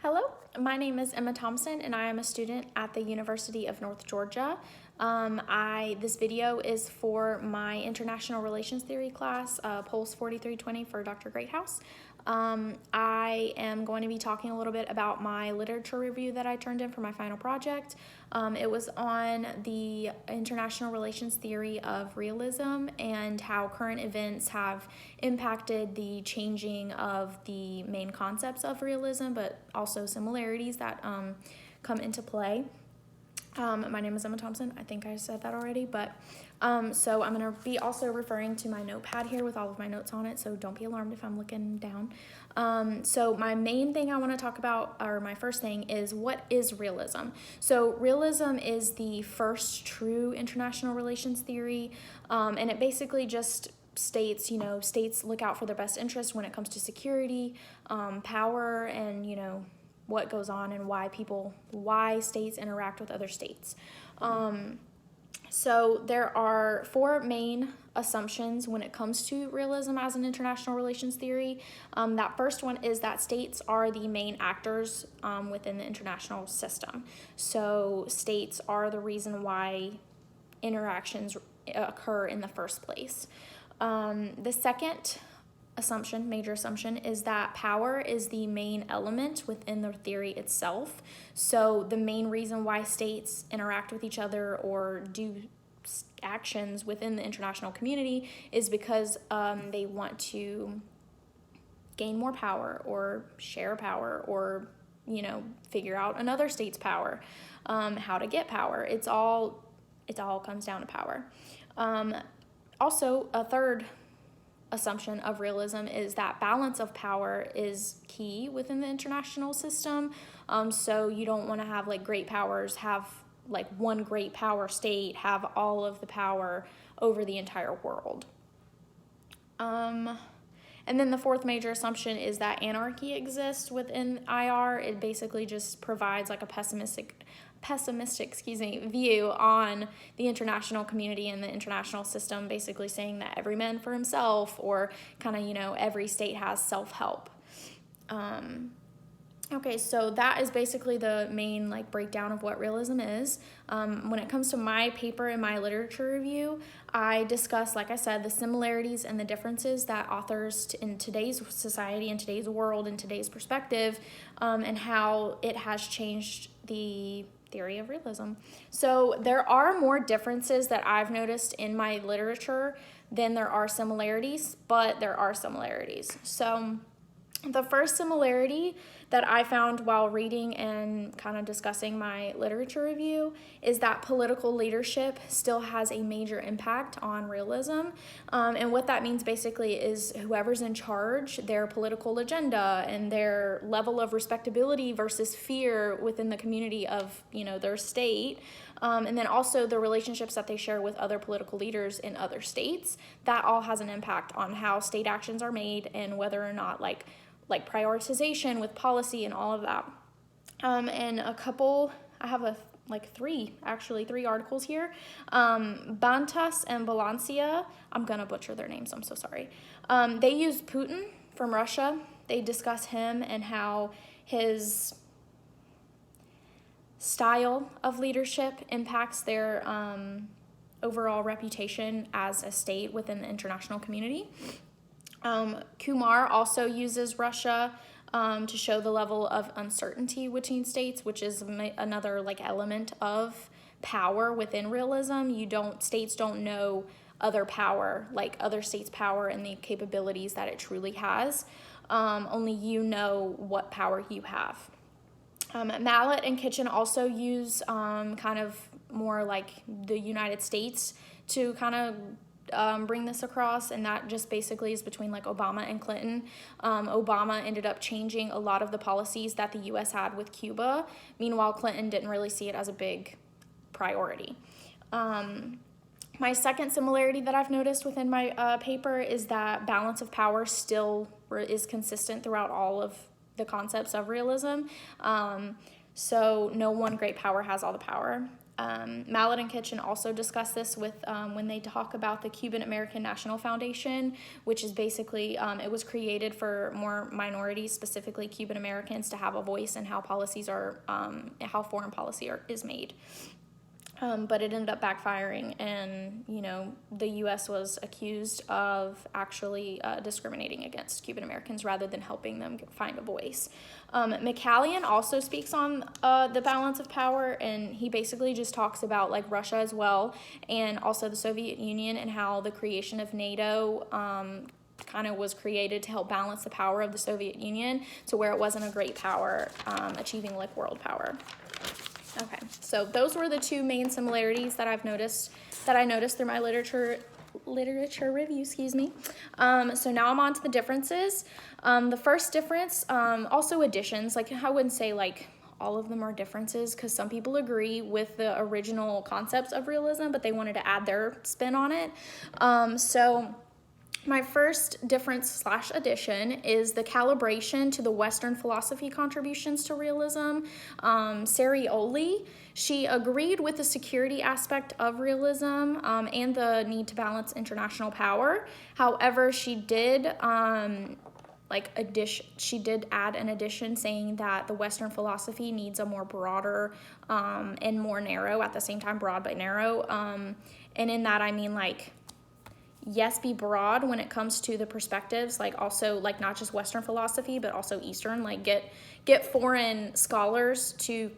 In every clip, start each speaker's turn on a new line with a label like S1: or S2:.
S1: Hello, my name is Emma Thompson and I am a student at the University of North Georgia. This video is for my International Relations Theory class, Polls 4320 for Dr. Greathouse. I am going to be talking a little bit about my literature review that I turned in for my final project. It was on the international relations theory of realism and how current events have impacted the changing of the main concepts of realism, but also similarities that come into play. My name is Emma Thompson. I think I said that already, but so I'm going to be also referring to my notepad here with all of my notes on it, so don't be alarmed if I'm looking down. So my main thing I want to talk about, or my first thing, is what is realism? So realism is the first true international relations theory, and it basically just states, states look out for their best interest when it comes to security, power, and, what goes on and why states interact with other states. So there are four main assumptions when it comes to realism as an international relations theory. That first one is that states are the main actors within the international system. So states are the reason why interactions occur in the first place. The second major assumption, is that power is the main element within the theory itself. So the main reason why states interact with each other or do actions within the international community is because they want to gain more power or share power or figure out another state's power, how to get power. It all comes down to power. Also, a third assumption of realism is that balance of power is key within the international system. So you don't want to have great powers have one great power state have all of the power over the entire world. And then the fourth major assumption is that anarchy exists within IR. It basically just provides a pessimistic view on the international community and the international system, basically saying that every man for himself, or every state has self-help. Okay, so that is basically the main breakdown of what realism is. When it comes to my paper and my literature review, I discuss, like I said, the similarities and the differences that authors in today's society, in today's world, in today's perspective, and how it has changed the theory of realism. So there are more differences that I've noticed in my literature than there are similarities, but there are similarities. So the first similarity that I found while reading and kind of discussing my literature review is that political leadership still has a major impact on realism. And what that means basically is whoever's in charge, their political agenda and their level of respectability versus fear within the community of, their state. And then also the relationships that they share with other political leaders in other states, that all has an impact on how state actions are made and whether or not like prioritization with policy and all of that. And I have three articles here. Bantas and Valencia, I'm gonna butcher their names, I'm so sorry. They use Putin from Russia. They discuss him and how his style of leadership impacts their overall reputation as a state within the international community. Kumar also uses Russia to show the level of uncertainty between states, which is another element of power within realism. States don't know other power, other states' power and the capabilities that it truly has. Only you know what power you have. Mallet and Kitchen also use kind of more like the United States to kind of bring this across, and that just basically is between Obama and Clinton. Obama ended up changing a lot of the policies that the U.S. had with Cuba. Meanwhile, Clinton didn't really see it as a big priority. My second similarity that I've noticed within my paper is that balance of power still is consistent throughout all of the concepts of realism. So no one great power has all the power. Mallet and Kitchen also discuss this with when they talk about the Cuban American National Foundation, which is basically, it was created for more minorities, specifically Cuban Americans, to have a voice in how policies are, how foreign policy is made. But it ended up backfiring, and the U.S. was accused of actually discriminating against Cuban Americans rather than helping them find a voice. McCallion also speaks on the balance of power, and he basically just talks about like Russia as well, and also the Soviet Union, and how the creation of NATO kind of was created to help balance the power of the Soviet Union to where it wasn't a great power, achieving like world power. Okay, so those were the two main similarities that I noticed through my literature review, So now I'm on to the differences. The first difference, also additions, like I wouldn't say like all of them are differences, because some people agree with the original concepts of realism, but they wanted to add their spin on it. So my first difference/addition is the calibration to the Western philosophy contributions to realism. Sarioli, she agreed with the security aspect of realism and the need to balance international power. However, she did she did add an addition saying that the Western philosophy needs a more broader and more narrow, at the same time broad but narrow. And in that I mean like, yes, be broad when it comes to the perspectives, like also like not just Western philosophy, but also Eastern, like get foreign scholars to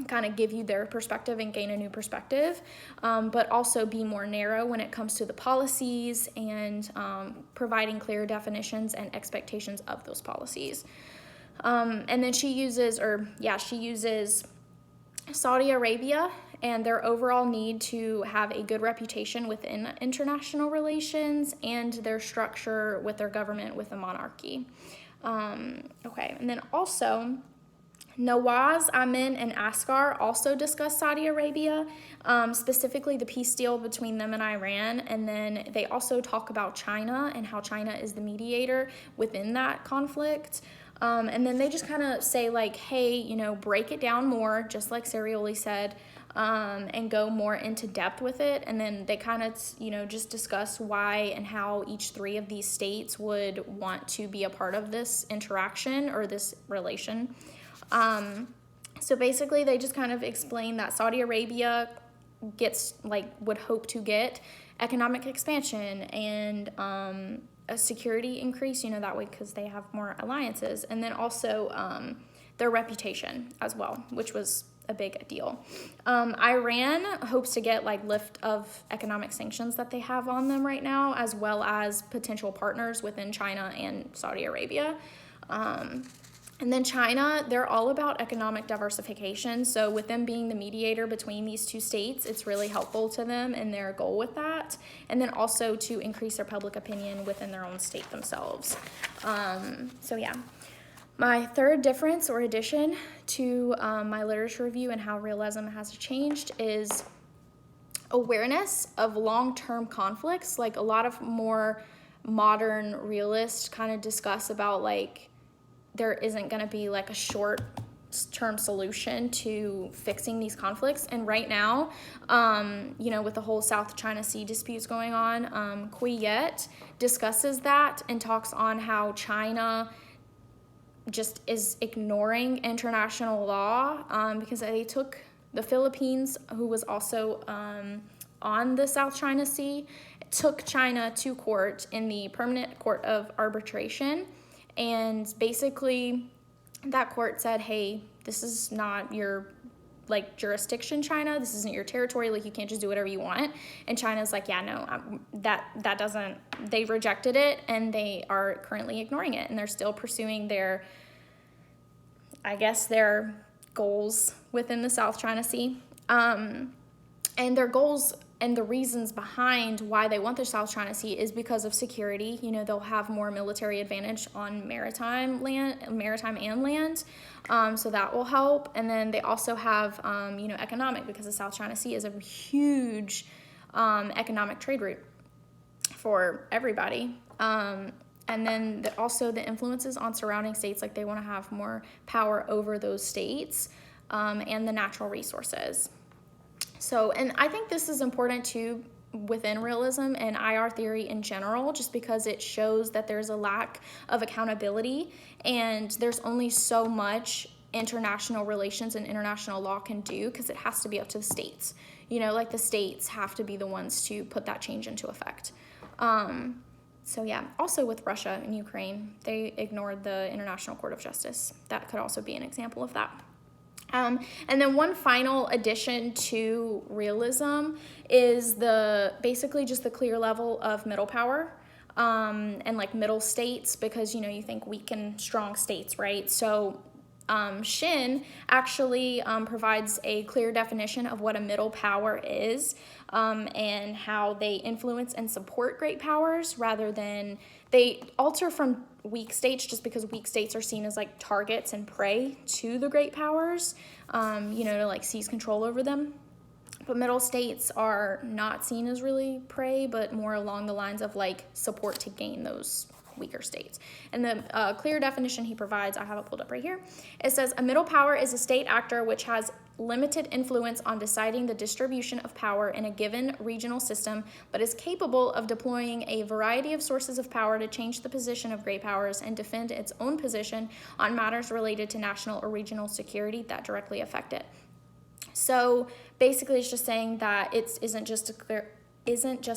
S1: kind of give you their perspective and gain a new perspective, but also be more narrow when it comes to the policies and providing clear definitions and expectations of those policies. And then she uses Saudi Arabia and their overall need to have a good reputation within international relations and their structure with their government with a monarchy. Okay, and then also Nawaz, Amin, and Asghar also discuss Saudi Arabia, specifically the peace deal between them and Iran, and then they also talk about China and how China is the mediator within that conflict. And then they just kind of say like, hey, break it down more, just like Sarioli said, and go more into depth with it. And then they kind of, just discuss why and how each three of these states would want to be a part of this interaction or this relation. So basically they just kind of explain that Saudi Arabia would hope to get economic expansion and a security increase, that way, because they have more alliances, and then also their reputation as well, which was a big deal. Iran hopes to get lift of economic sanctions that they have on them right now, as well as potential partners within China and Saudi Arabia. And then China, they're all about economic diversification. So with them being the mediator between these two states, it's really helpful to them in their goal with that. And then also to increase their public opinion within their own state themselves. So yeah. My third difference or addition to my literature review and how realism has changed is awareness of long-term conflicts. Like a lot of more modern realists kind of discuss about there isn't going to be a short-term solution to fixing these conflicts. And right now, with the whole South China Sea disputes going on, Quiet discusses that and talks on how China just is ignoring international law because they took the Philippines, who was also on the South China Sea, took China to court in the Permanent Court of Arbitration. And basically, that court said, hey, this is not your, jurisdiction, China. This isn't your territory. You can't just do whatever you want. And China's yeah, no, that doesn't, they rejected it, and they are currently ignoring it. And they're still pursuing their goals within the South China Sea. And their goals and the reasons behind why they want the South China Sea is because of security. They'll have more military advantage on maritime and land, so that will help. And then they also have, economic, because the South China Sea is a huge economic trade route for everybody. And then also the influences on surrounding states, they want to have more power over those states and the natural resources. So, and I think this is important too within realism and IR theory in general, just because it shows that there's a lack of accountability and there's only so much international relations and international law can do, because it has to be up to the states. You know, like the states have to be the ones to put that change into effect. So yeah, also with Russia and Ukraine, they ignored the International Court of Justice. That could also be an example of that. And then one final addition to realism is basically just the clear level of middle power, and like middle states, because you think weak and strong states, right? So Shin actually provides a clear definition of what a middle power is, and how they influence and support great powers, rather than they alter from weak states, just because weak states are seen as like targets and prey to the great powers, to like seize control over them. But middle states are not seen as really prey, but more along the lines of like support to gain those weaker states. And the clear definition he provides, I have it pulled up right here. It says, a middle power is a state actor which has limited influence on deciding the distribution of power in a given regional system, but is capable of deploying a variety of sources of power to change the position of great powers and defend its own position on matters related to national or regional security that directly affect it. So basically it's just saying that it isn't just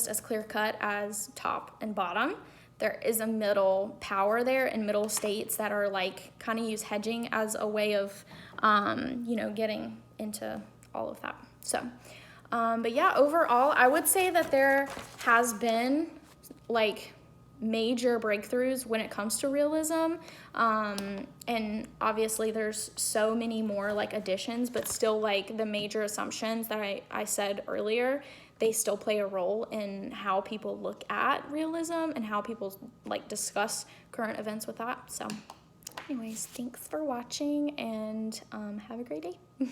S1: as clear cut as top and bottom. There is a middle power there, and middle states that are like kind of use hedging as a way of, getting into all of that. So, but yeah, overall, I would say that there has been like major breakthroughs when it comes to realism. And obviously there's so many more like additions, but still like the major assumptions that I said earlier, they still play a role in how people look at realism and how people like discuss current events with that. So anyways, thanks for watching, and have a great day.